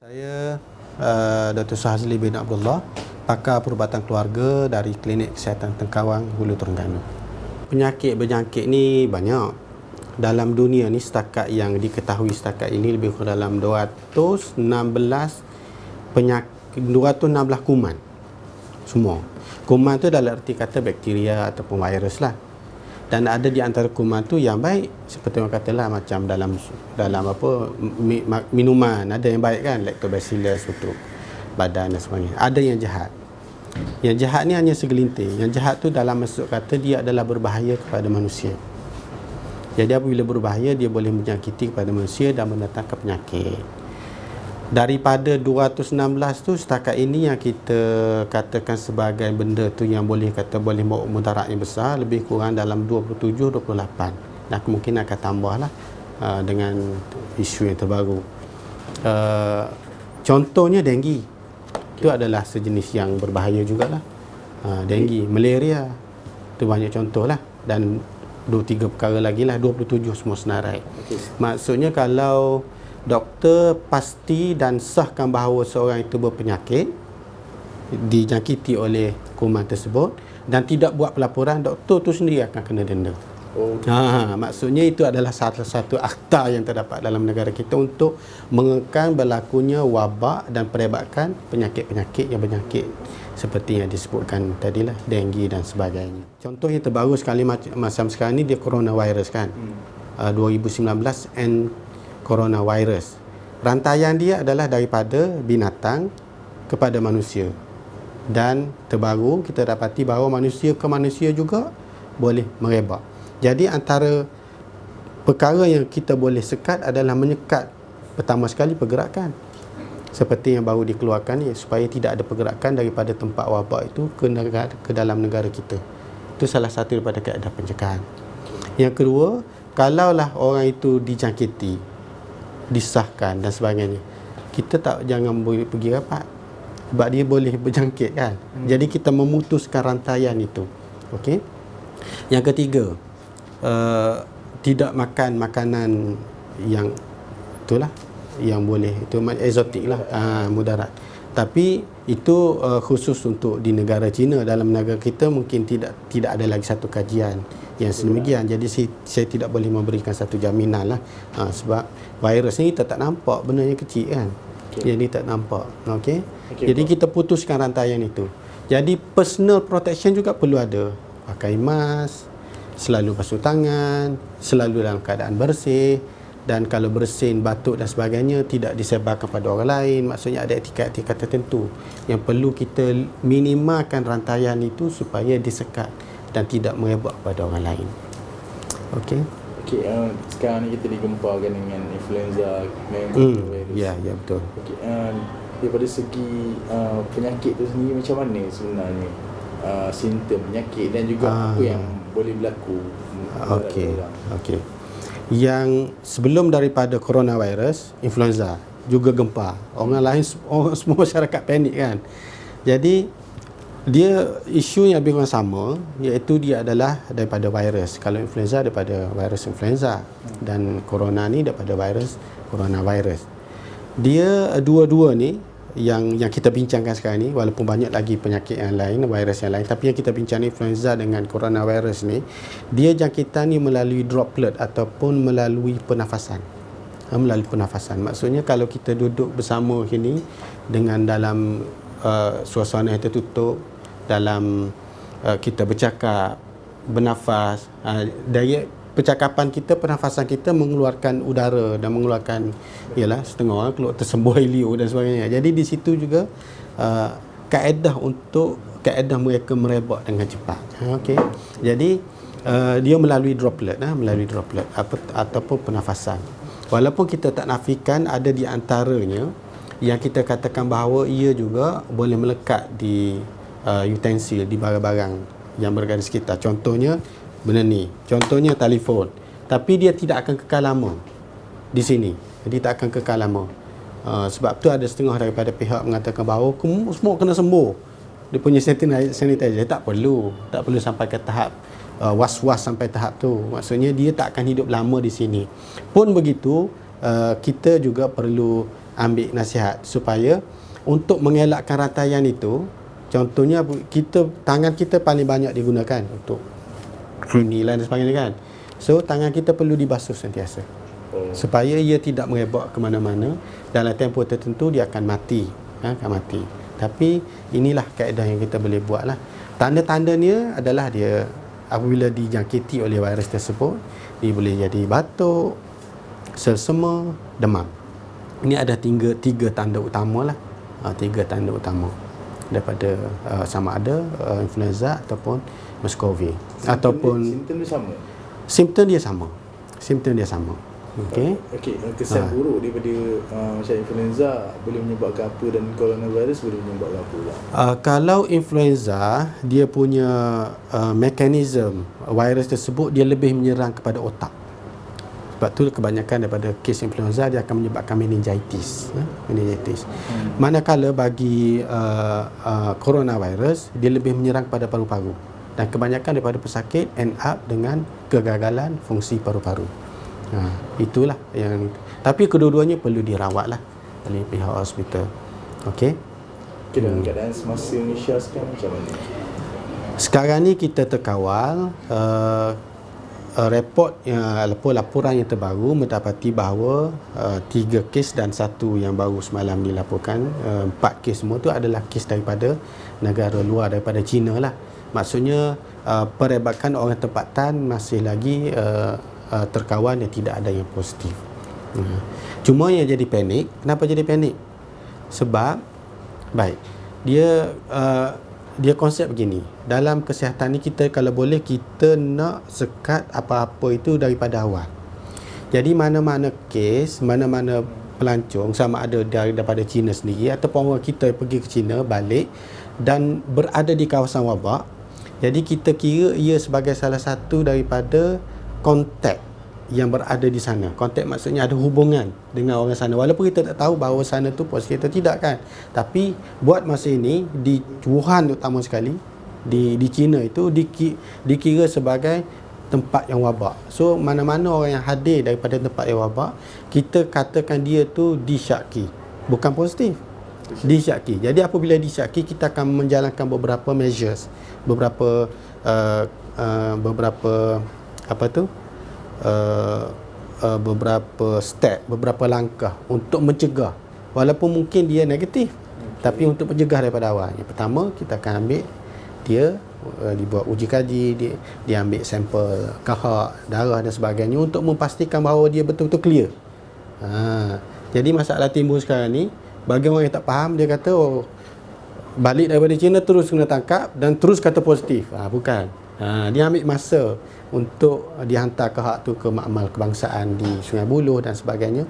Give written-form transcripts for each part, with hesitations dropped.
Saya Dr. Shazli bin Abdullah, pakar perubatan keluarga dari Klinik Kesihatan Tengkawang, Hulu Terengganu. Penyakit berjangkit ni banyak. Dalam dunia ni setakat yang diketahui setakat ini lebih kurang dalam 216 kuman. Semua. Kuman tu dalam erti kata bakteria ataupun virus lah. Dan ada di antara kuman tu yang baik, seperti orang katalah macam dalam minuman ada yang baik kan, lactobacillus untuk badan dan sebagainya. Ada yang jahat. Yang jahat ni hanya segelintir. Yang jahat tu dalam maksud kata dia adalah berbahaya kepada manusia. Jadi apabila berbahaya, dia boleh menjangkiti kepada manusia dan mendatangkan penyakit. Daripada 216 tu setakat ini yang kita katakan sebagai benda tu yang boleh bawa mudarat yang besar lebih kurang dalam 27-28, dan kemungkinan akan tambah lah dengan isu yang terbaru. Contohnya denggi, itu adalah sejenis yang berbahaya jugalah. Denggi, malaria, itu banyak contoh lah, dan 2-3 perkara lagi lah, 27 semua senarai. Maksudnya kalau doktor pasti dan sahkan bahawa seorang itu berpenyakit, dijangkiti oleh kuman tersebut dan tidak buat pelaporan, doktor tu sendiri akan kena denda. Maksudnya itu adalah salah satu akta yang terdapat dalam negara kita untuk mengekang berlakunya wabak dan perebakan penyakit-penyakit yang berjangkit seperti yang disebutkan tadilah, denggi dan sebagainya. Contoh yang terbaru sekali macam sekarang ni, dia coronavirus kan, 2019 coronavirus. Rantaian dia adalah daripada binatang kepada manusia. Dan terbaru kita dapati bahawa manusia ke manusia juga boleh merebak. Jadi antara perkara yang kita boleh sekat adalah menyekat pertama sekali pergerakan. Seperti yang baru dikeluarkan ni, supaya tidak ada pergerakan daripada tempat wabak itu ke dalam negara kita. Itu salah satu daripada kaedah pencegahan. Yang kedua, kalaulah orang itu dijangkiti, disahkan dan sebagainya, kita jangan boleh pergi rapat sebab dia boleh berjangkit kan. Jadi kita memutuskan rantaian itu. Okey. Yang ketiga, tidak makan makanan yang itulah yang boleh itu eksotik lah, mudarat. Tapi itu khusus untuk di negara China. Dalam negara kita mungkin tidak ada lagi satu kajian yang sedemikian. Jadi saya tidak boleh memberikan satu jaminan lah, sebab virus ni kita tak nampak, benda yang kecil kan. Jadi tak nampak. Jadi kita putuskan rantaian itu. Jadi personal protection juga perlu ada. Pakai mask, selalu basuh tangan, selalu dalam keadaan bersih, dan kalau bersin, batuk dan sebagainya tidak disebarkan kepada orang lain. Maksudnya ada etiket-etiket tertentu yang perlu kita minimalkan rantaian itu supaya disekat dan tidak merebak kepada orang lain. Okey. Sekarang ni kita digemparkan dengan influenza, virus. Ya, betul. Daripada segi penyakit tu sendiri, macam mana sebenarnya simptom penyakit dan juga apa yang boleh berlaku? Okey. Yang sebelum daripada coronavirus, influenza juga gempar. Semua masyarakat panik kan. Jadi dia isu yang lebih kurang sama, iaitu dia adalah daripada virus. Kalau influenza daripada virus influenza, dan corona ni daripada virus coronavirus. Dia dua-dua ni yang kita bincangkan sekarang ni, walaupun banyak lagi penyakit yang lain, virus yang lain, tapi yang kita bincang ni influenza dengan coronavirus ni, dia jangkitan ni melalui droplet ataupun melalui pernafasan. Maksudnya kalau kita duduk bersama sini dengan dalam suasana yang tertutup, dalam kita bercakap, bernafas, dari percakapan kita, pernafasan kita mengeluarkan udara dan mengeluarkan setengah keluar tersembur helio dan sebagainya. Jadi di situ juga kaedah mereka merebak dengan cepat. Jadi dia melalui droplet ataupun pernafasan. Walaupun kita tak nafikan ada di antaranya yang kita katakan bahawa ia juga boleh melekat di utensil, di barang-barang yang berada di sekitar. Contohnya benda ni, contohnya telefon, tapi dia tidak akan kekal lama di sini. Jadi tak akan kekal lama. Sebab tu ada setengah daripada pihak mengatakan bahawa semua kena sembuh, dia punya sanitizer. Tak perlu sampai ke tahap was-was sampai tahap tu. Maksudnya dia tak akan hidup lama di sini. Pun begitu, kita juga perlu ambil nasihat supaya untuk mengelakkan rantaian itu. Contohnya tangan kita paling banyak digunakan untuk krunilan dan sebagainya kan. So tangan kita perlu dibasuh sentiasa supaya ia tidak merebak ke mana-mana. Dalam tempoh tertentu dia akan mati, akan mati. Tapi inilah kaedah yang kita boleh buat lah. Tanda-tandanya adalah dia apabila dijangkiti oleh virus tersebut, dia boleh jadi batuk, selsema, demam. Ini ada tiga tanda utama lah. Tiga tanda utama daripada sama ada influenza ataupun MERS-CoV ataupun simptom dia sama. Okey. Kesan buruk daripada macam influenza boleh menyebabkan apa, dan coronavirus boleh menyebabkan apa pula? Kalau influenza, dia punya mekanisme virus tersebut dia lebih menyerang kepada otak. Sebab tu kebanyakan daripada kes influenza dia akan menyebabkan meningitis. Manakala bagi coronavirus dia lebih menyerang pada paru-paru, dan kebanyakan daripada pesakit end up dengan kegagalan fungsi paru-paru. Itulah yang, tapi kedua-duanya perlu dirawat lah oleh pihak hospital. Okey. Dalam keadaan semasa Indonesia sekarang macam mana? Sekarang ni kita terkawal laporan yang terbaru mendapati bahawa 3 kes dan 1 yang baru semalam dilaporkan, 4 kes semua tu adalah kes daripada negara luar, daripada China lah. Maksudnya perebakan orang tempatan masih lagi terkawal dan tidak ada yang positif. Cuma yang jadi panik, kenapa jadi panik? Sebab dia konsep begini, dalam kesihatan ni kita kalau boleh kita nak sekat apa-apa itu daripada awal. Jadi mana-mana kes, mana-mana pelancong, sama ada daripada China sendiri ataupun orang kita pergi ke China balik dan berada di kawasan wabak, jadi kita kira ia sebagai salah satu daripada kontak yang berada di sana. Kontak maksudnya ada hubungan dengan orang sana, walaupun kita tak tahu bahawa sana tu positif atau tidak kan. Tapi buat masa ini di Wuhan utama sekali, di China itu dikira sebagai tempat yang wabak. So mana-mana orang yang hadir daripada tempat yang wabak, kita katakan dia tu disyaki, bukan positif, disyaki. Jadi apabila disyaki, kita akan menjalankan beberapa measures, beberapa step, beberapa langkah untuk mencegah, walaupun mungkin dia negatif, tapi untuk mencegah daripada awal. Yang pertama, kita akan ambil dia, dibuat uji kaji, dia ambil sampel kahak, darah dan sebagainya untuk memastikan bahawa dia betul-betul clear. Jadi masalah timbul sekarang ni, bagi orang yang tak faham, dia kata balik daripada China terus kena tangkap dan terus kata positif. Bukan. Dia ambil masa untuk dihantar kahak tu ke makmal kebangsaan di Sungai Buloh dan sebagainya.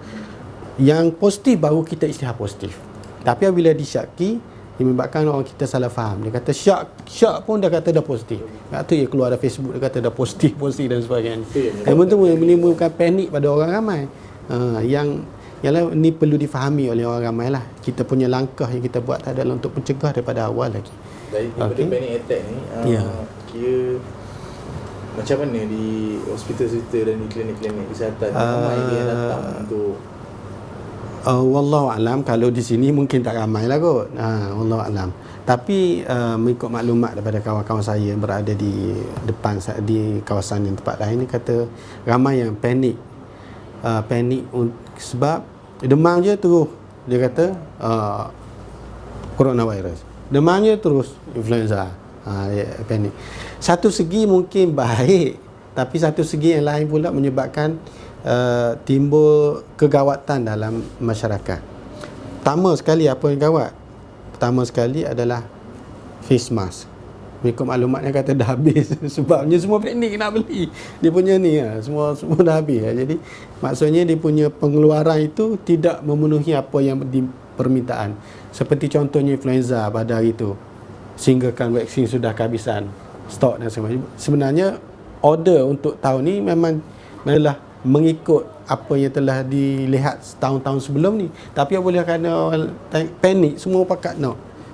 Yang positif baru kita isytihar positif. Tapi apabila disyaki, dia menyebabkan orang kita salah faham. Dia kata syak pun dah kata dah positif. Lepas tu dia keluar dari Facebook, dia kata dah positif dan sebagainya. Yang itu menimbulkan panik pada orang ramai. Yang ni perlu difahami oleh orang ramai lah. Kita punya langkah yang kita buat adalah untuk mencegah daripada awal lagi. Daripada panic attack ni, kira macam mana di hospital-hospital dan di klinik-klinik kesihatan, ramai dia datang untuk wallahu alam. Kalau di sini mungkin tak ramai lah kot. Wallahu alam. Tapi mengikut maklumat daripada kawan-kawan saya yang berada di depan, di kawasan yang tempat lain, ni kata ramai yang panik sebab demam je terus, dia kata coronavirus, demam je terus influenza. Panik. Satu segi mungkin baik, tapi satu segi yang lain pula menyebabkan timbul kegawatan dalam masyarakat. Pertama sekali, apa yang gawat? Pertama sekali adalah face mask. Mengikut maklumatnya kata dah habis. Sebabnya semua panik nak beli. Dia punya ni semua dah habis. Jadi maksudnya dia punya pengeluaran itu tidak memenuhi apa yang di permintaan. Seperti contohnya influenza pada hari itu, sehinggakan vaksin sudah kehabisan stok dan sebagainya. Sebenarnya order untuk tahun ni memang adalah mengikut apa yang telah dilihat tahun-tahun sebelum ni. Tapi boleh kerana orang panik, semua pakat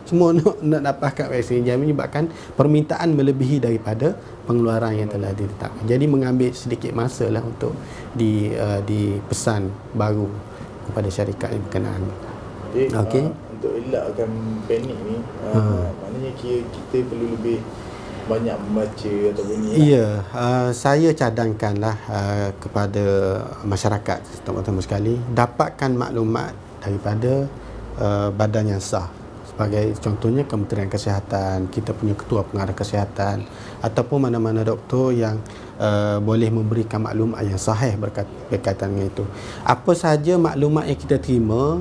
semua nak dapatkan vaksin, yang menyebabkan permintaan melebihi daripada pengeluaran yang telah ditetapkan. Jadi mengambil sedikit masa lah untuk dipesan baru kepada syarikat yang berkenaan. Jadi Okey. untuk elakkan panik ni, maknanya kita perlu lebih banyak membaca ataupun ni. Ya, saya cadangkanlah kepada masyarakat terutama sekali dapatkan maklumat daripada badan yang sah. Sebagai contohnya Kementerian Kesihatan, kita punya ketua pengarah kesihatan ataupun mana-mana doktor yang boleh memberikan maklumat yang sahih berkaitan dengan itu. Apa saja maklumat yang kita terima,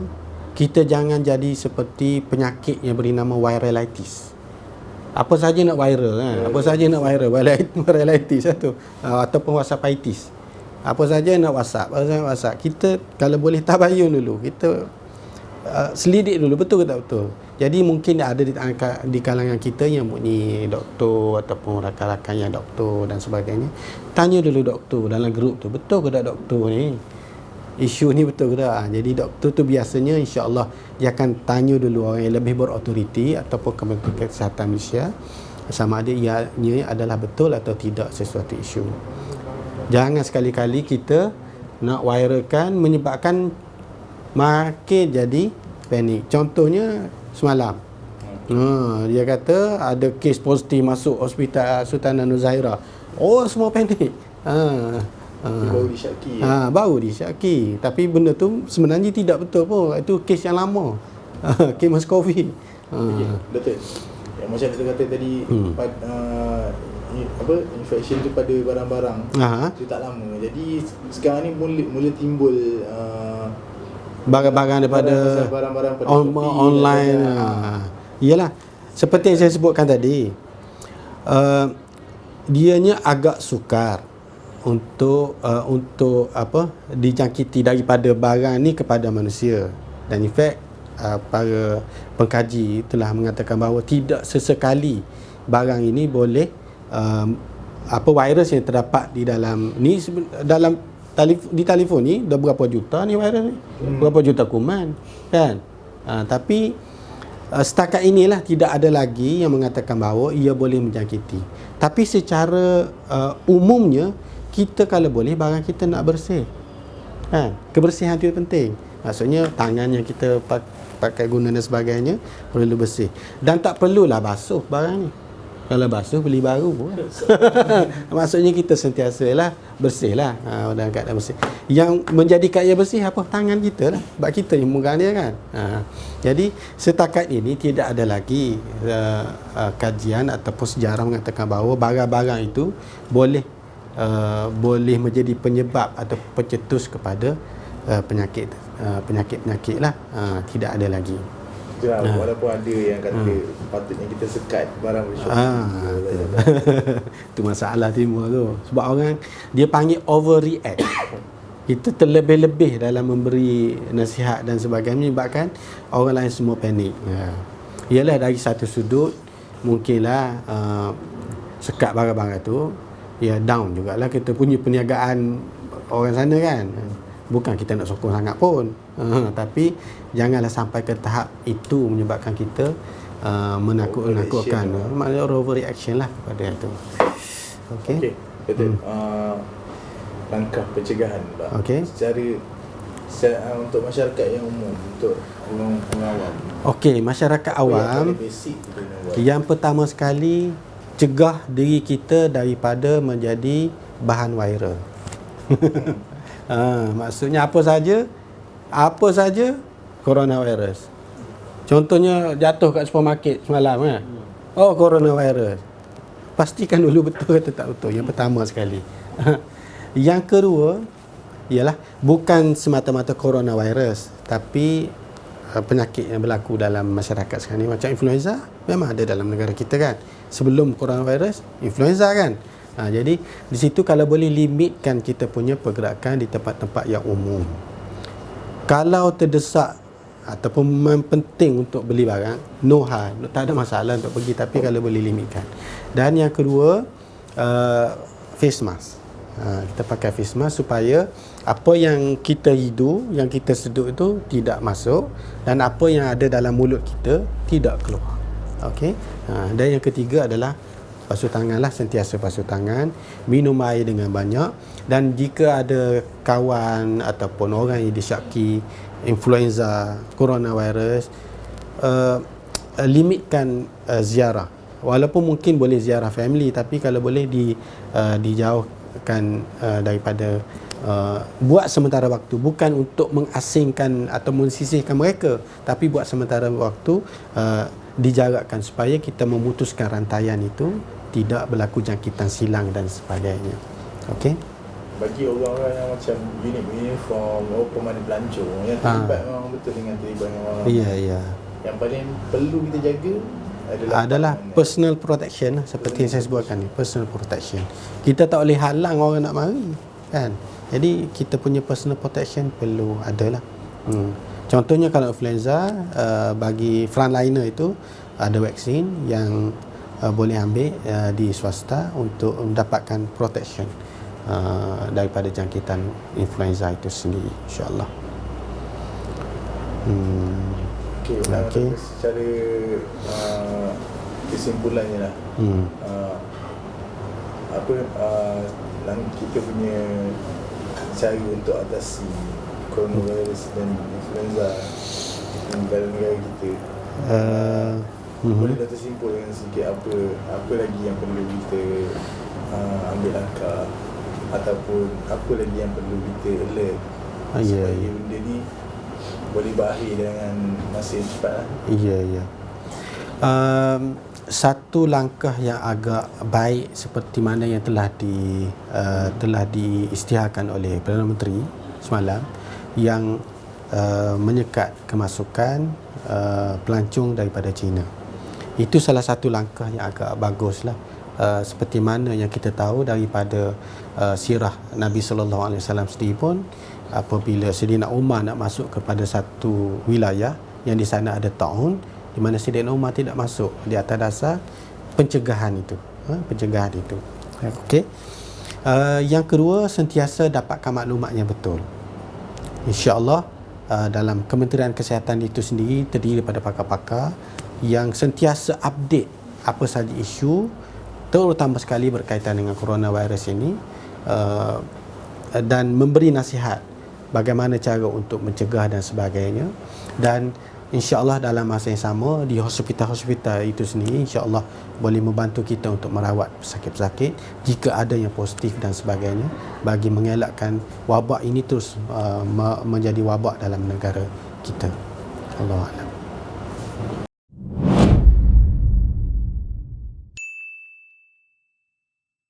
kita jangan jadi seperti penyakit yang bernama viralitis. Apa saja nak viral kan? Apa saja nak viral, viralitis tu, ataupun whatsappitis. Apa saja nak WhatsApp. Kita kalau boleh tabayun dulu, kita selidik dulu betul ke tak betul. Jadi mungkin ada di kalangan kita yang mempunyai doktor ataupun rakan-rakan yang doktor dan sebagainya. Tanya dulu doktor dalam grup tu, betul ke tak doktor ni? Isu ni betul ke tak? Jadi doktor tu biasanya insya-Allah dia akan tanya dulu orang yang lebih berautoriti ataupun Kementerian Kesihatan Malaysia sama ada ianya adalah betul atau tidak sesuatu isu. Jangan sekali-kali kita nak viralkan menyebabkan makin jadi panik. Contohnya semalam dia kata ada kes positif masuk hospital Sultanah Nur Zahirah. Oh, semua panik. Baru disyaki. Baru disyaki. Tapi benda tu sebenarnya tidak betul pun. Itu kes yang lama. Kes MERS-CoV. Betul. Yang macam kita kata tadi, infection tu pada barang-barang tu tak lama. Jadi sekarang ni mula timbul barang-barang daripada barang-barang pada online. Iyalah, seperti yang saya sebutkan tadi, dianya agak sukar untuk dijangkiti daripada barang ni kepada manusia. Dan in fact para pengkaji telah mengatakan bahawa tidak sesekali barang ini boleh virus yang terdapat di dalam ni di telefon ni dah berapa juta ni virus ni, berapa juta kuman kan. Tapi setakat inilah tidak ada lagi yang mengatakan bahawa ia boleh menjangkiti. Tapi secara umumnya kita kalau boleh barang kita nak bersih kan. Kebersihan itu penting. Maksudnya tangan yang kita pakai guna dan sebagainya perlu bersih. Dan tak perlulah basuh barang ni. Kalau basuh beli baru pun. Maksudnya kita sentiasa lah bersih lah, dalam keadaan bersih. Yang menjadikan ia bersih apa? Tangan kita lah. Sebab kita yang memegang dia kan. Jadi setakat ini tidak ada lagi kajian ataupun sejarah mengatakan bahawa barang-barang itu boleh menjadi penyebab atau pencetus kepada penyakit lah. Tidak ada lagi. Walaupun ada yang kata patutnya kita sekat barang itu masalah timbul tu. Sebab orang dia panggil overreact. Kita terlebih-lebih dalam memberi nasihat dan sebagainya menyebabkan orang lain semua panik. Ialah dari satu sudut mungkinlah sekat barang-barang tu down jugalah kita punya perniagaan orang sana kan. Bukan kita nak sokong sangat pun, tapi janganlah sampai ke tahap itu menyebabkan kita menakut-nakutkan. Maknanya overreaction lah pada itu. Okey. Betul. Langkah pencegahan pula. Secara untuk masyarakat yang umum, untuk orang awam. Okey, masyarakat awam. Yang pertama sekali, cegah diri kita daripada menjadi bahan viral. Maksudnya apa saja coronavirus. Contohnya jatuh kat supermarket semalam kan. Oh, coronavirus. Pastikan dulu betul atau tak betul. Yang pertama sekali. Yang kedua ialah bukan semata-mata coronavirus, tapi penyakit yang berlaku dalam masyarakat sekarang ni macam influenza memang ada dalam negara kita kan. Sebelum coronavirus, influenza kan. Jadi di situ kalau boleh limitkan kita punya pergerakan di tempat-tempat yang umum. Kalau terdesak ataupun memang penting untuk beli barang, tak ada masalah untuk pergi, tapi kalau boleh limitkan. Dan yang kedua, face mask. Kita pakai face mask supaya apa yang kita hidu, yang kita sedut itu tidak masuk, dan apa yang ada dalam mulut kita tidak keluar. Okey. Dan yang ketiga adalah basuh tangan lah, sentiasa basuh tangan, minum air dengan banyak, dan jika ada kawan ataupun orang yang disyaki influenza, coronavirus, limitkan ziarah. Walaupun mungkin boleh ziarah family, tapi kalau boleh dijauhkan daripada buat sementara waktu, bukan untuk mengasingkan atau mensisihkan mereka, tapi buat sementara waktu dijarakkan supaya kita memutuskan rantaian itu, tidak berlaku jangkitan silang dan sebagainya. Okey. Bagi orang-orang yang macam uniform, pemandu pelancong yang terlibat memang betul dengan terlibat dengan orang. Ya. Yang paling perlu kita jaga adalah personal protection, seperti yang saya sebutkan ni, personal protection. Kita tak boleh halang orang nak mari, kan? Jadi kita punya personal protection perlu adalah. Contohnya kalau influenza, bagi frontliner itu ada vaksin yang boleh ambil di swasta untuk mendapatkan protection daripada jangkitan influenza itu sendiri, insya-Allah. Okey. Secara kesimpulannya lah, kita punya cara untuk atasi coronavirus dan influenza dalam negara kita, boleh Dr. simpulkan sikit apa lagi yang perlu kita ambil langkah, ataupun apa lagi yang perlu kita alert supaya benda ni boleh berakhir dengan masa yang cepat lah. Ya. Satu langkah yang agak baik seperti mana yang telah diisytiharkan oleh Perdana Menteri semalam, yang menyekat kemasukan pelancong daripada China. Itu salah satu langkah yang agak baguslah. Seperti mana yang kita tahu daripada sirah Nabi sallallahu alaihi wasallam sendiri pun, apabila Sayyidina Umar nak masuk kepada satu wilayah yang di sana ada taun, di mana Sayyidina Umar tidak masuk di atas dasar pencegahan itu. Okey. Yang kedua, sentiasa dapatkan maklumat yang betul. Insya-Allah dalam Kementerian Kesihatan itu sendiri terdiri daripada pakar-pakar yang sentiasa update apa sahaja isu, terutama sekali berkaitan dengan coronavirus ini, dan memberi nasihat bagaimana cara untuk mencegah dan sebagainya. Dan insya-Allah dalam masa yang sama di hospital-hospital itu sendiri insya-Allah boleh membantu kita untuk merawat pesakit-pesakit jika ada yang positif dan sebagainya, bagi mengelakkan wabak ini terus menjadi wabak dalam negara kita. Allahu a'lam.